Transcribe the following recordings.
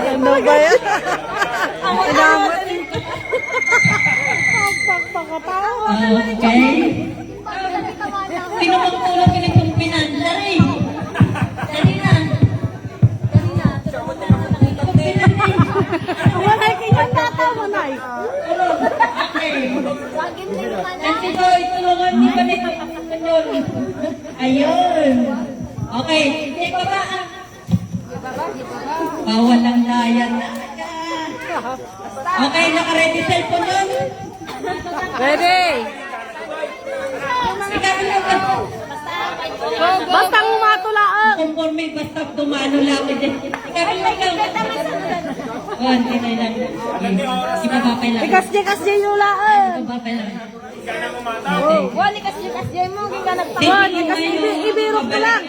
Ano ba yan? Inamot. Okay. Sino magtulong kinitong pinanday? Dali na. Manay kanyang tata, manay. Okay. Nanti ko, itulungan niyo ba nito? Ayun. Okay. Sige baba. Bawal ang layan na. Okay, naka-ready cellphone nun? Ready? Basta umatulaan. Conforme, basta dumano lang. Ikaw. Oh, hindi lang. Ibabapay lang. Ikas di yulaan. Ibabapay lang. Wali kasi mo, giganagtawan. Ikas ibirok mo lang.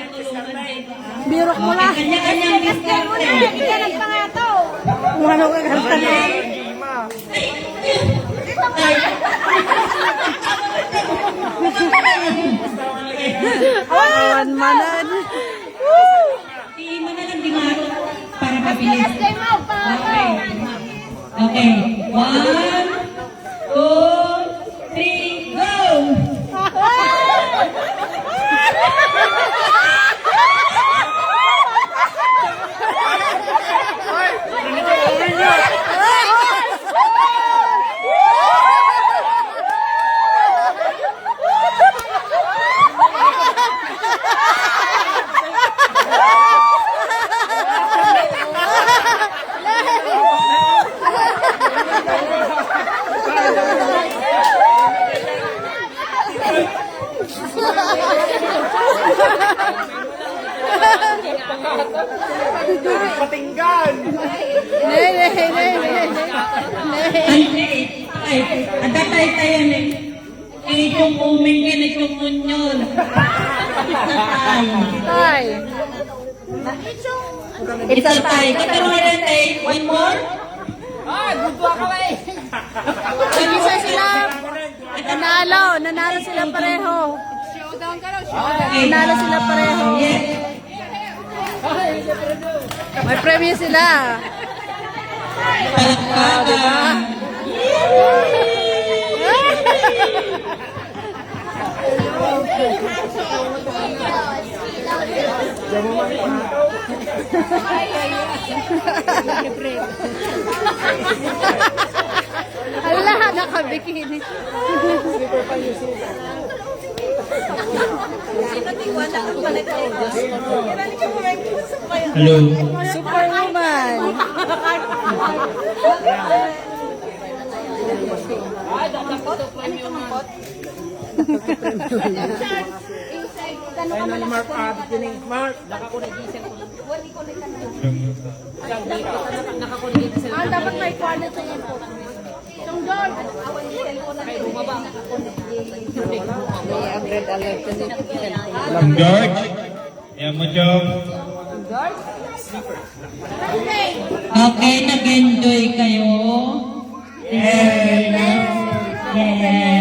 Birok mo lang. Kanya-kanyang diskarte. Giganagpangato. Umano ka kanta na. Awan manan. Tiin mo na lang di nga para mabilis. Okay. Okay. 1, 2, 3, go! Patinggan! Ay, adatay tayo ni. Itong umingin, itong munyon. Tay. It's a tie. Katanungan natin, one more? Isa sila. Nanalo sila pareho. Nanalo sila pareho. Yes. May premyo sila. Palakpakan. Hala, nakabikini. Hello. Superwoman. Mark, Mark. Dapat may quality yan po. Yung George. May upgrade alert. George, yan mo, Job. Okay, nag-enjoy kayo? Yes. Yes.